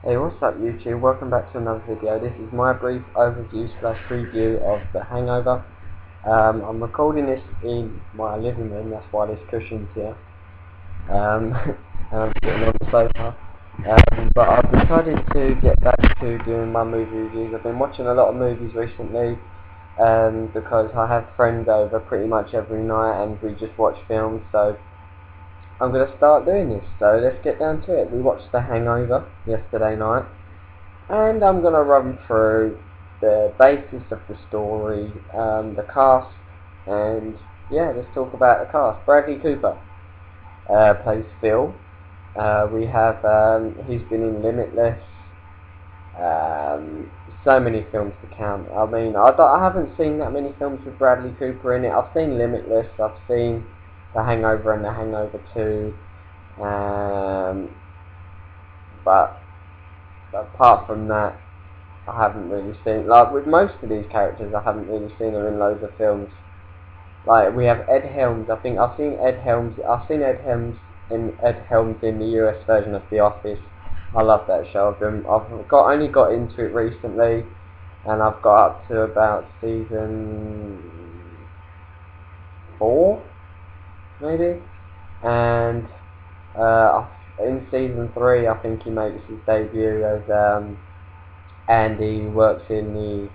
Hey, what's up YouTube? Welcome back to another video. This is my brief overview slash review of The Hangover. I'm recording this in my living room, that's why there's cushions here. And I'm sitting on the sofa. But I've decided to get back to doing my movie reviews. I've been watching a lot of movies recently because I have friends over pretty much every night and we just watch films, so I'm going to start doing this, so let's get down to it. We watched The Hangover yesterday night, and I'm going to run through the basis of the story, the cast, and yeah, let's talk about the cast. Bradley Cooper plays Phil. We have, he's been in Limitless, so many films to count. I mean, I haven't seen that many films with Bradley Cooper in it. I've seen Limitless, I've seen The Hangover and The Hangover 2, but apart from that, I haven't really seen, like with most of these characters, I haven't really seen them in loads of films. Like we have Ed Helms. I think I've seen Ed Helms. Ed Helms in the US version of The Office. I love that show. I've only got into it recently, and I've got up to about season 4. Maybe, and in season 3 I think he makes his debut as Andy. He works in the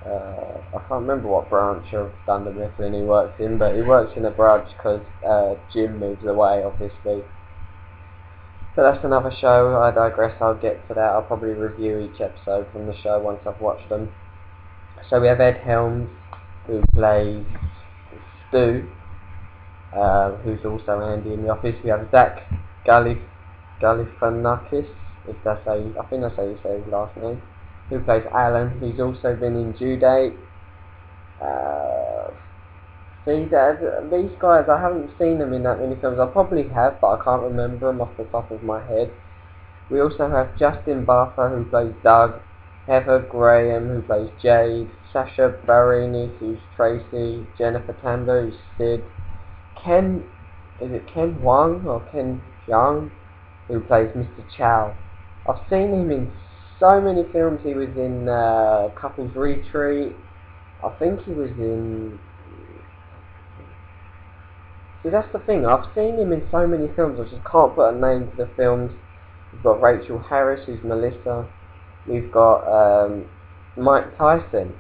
I can't remember what branch of Thunder Mifflin he works in, but he works in a branch because Jim moves away, obviously. So that's another show. I digress, I'll get to that. I'll probably review each episode from the show once I've watched them. So we have Ed Helms, who plays Stu, who's also Andy in The Office. We have Zach Galifianakis, if that's how I think that's how you say his last name, who plays Alan. He's also been in Due Date. These guys, I haven't seen them in that many films. I probably have, but I can't remember them off the top of my head. We also have Justin Bartha, who plays Doug, Heather Graham, who plays Jade, Sasha Bareilles, who's Tracy, Jennifer Tambo, who's Sid, Ken Wang or Ken Jeong, who plays Mr. Chow. I've seen him in so many films. He was in Couples Retreat. I think he was in... See, that's the thing. I've seen him in so many films, I just can't put a name to the films. We've got Rachel Harris, who's Melissa. We've got Mike Tyson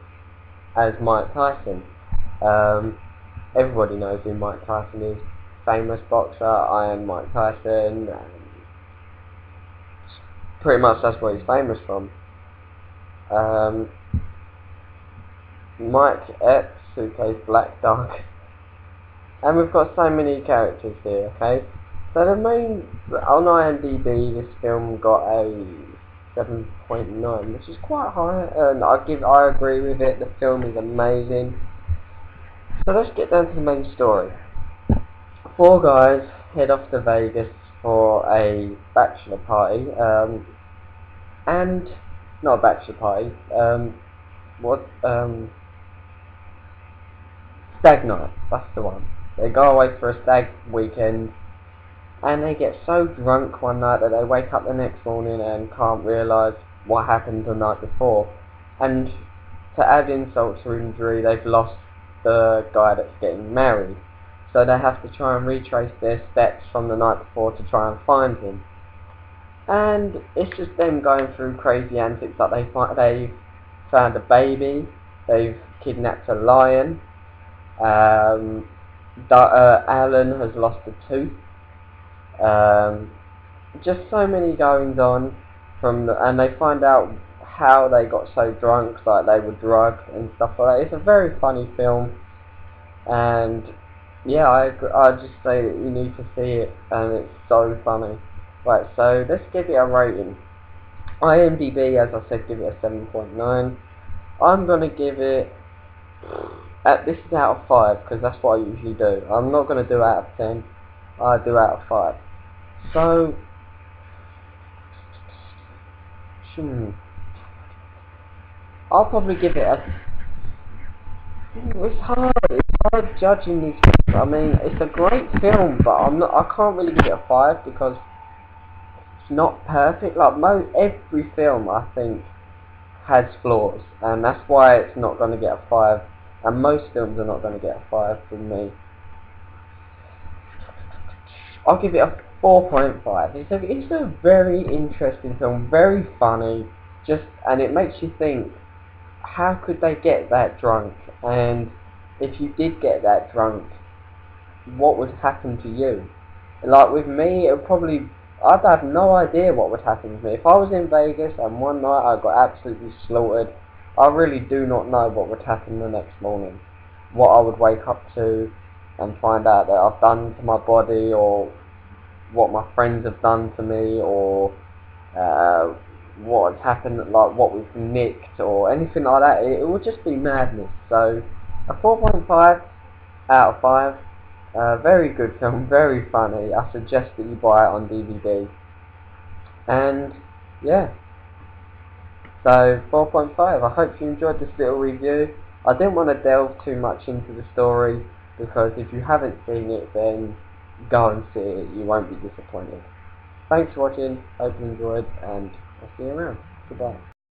as Mike Tyson. Everybody knows who Mike Tyson is. Famous boxer, Iron Mike Tyson. Pretty much that's what he's famous from. Mike Epps, who plays Black Dog. And we've got so many characters here, okay? So the main, on IMDb, this film got a 7.9, which is quite high, and I agree with it. The film is amazing. So let's get down to the main story. 4 guys head off to Vegas for a bachelor party, and not a bachelor party, stag night, that's the one. They go away for a stag weekend, and they get so drunk one night that they wake up the next morning and can't realise what happened the night before. And to add insult to injury, they've lost the guy that's getting married. So they have to try and retrace their steps from the night before to try and find him. And it's just them going through crazy antics, like they've found a baby, they've kidnapped a lion, Alan has lost a tooth, just so many goings on and they find out how they got so drunk, like they were drugged and stuff like that. It's a very funny film, and yeah, I just say that you need to see it, and it's so funny. Right, so let's give it a rating. IMDb, as I said, give it a 7.9. I'm gonna give it, this is out of 5, because that's what I usually do. I'm not gonna do out of 10, I do out of 5. So, I'll probably give it a... It's hard judging these films. I mean, it's a great film, but I can't really give it a 5 because it's not perfect. Like every film, I think, has flaws, and that's why it's not going to get a 5, and most films are not going to get a 5 from me. I'll give it a 4.5. It's a very interesting film, very funny, and it makes you think, how could they get that drunk? And if you did get that drunk, what would happen to you? Like with me, I'd have no idea what would happen to me. If I was in Vegas and one night I got absolutely slaughtered, I really do not know what would happen the next morning. What I would wake up to and find out that I've done to my body, or what my friends have done to me, or what has happened, like what we've nicked, or anything like that. It would just be madness. So, a 4.5 out of 5. Very good film, very funny. I suggest that you buy it on DVD. And yeah, so 4.5. I hope you enjoyed this little review. I didn't want to delve too much into the story, because if you haven't seen it, then go and see it. You won't be disappointed. Thanks for watching. Hope you enjoyed, and I'll see you around. Goodbye.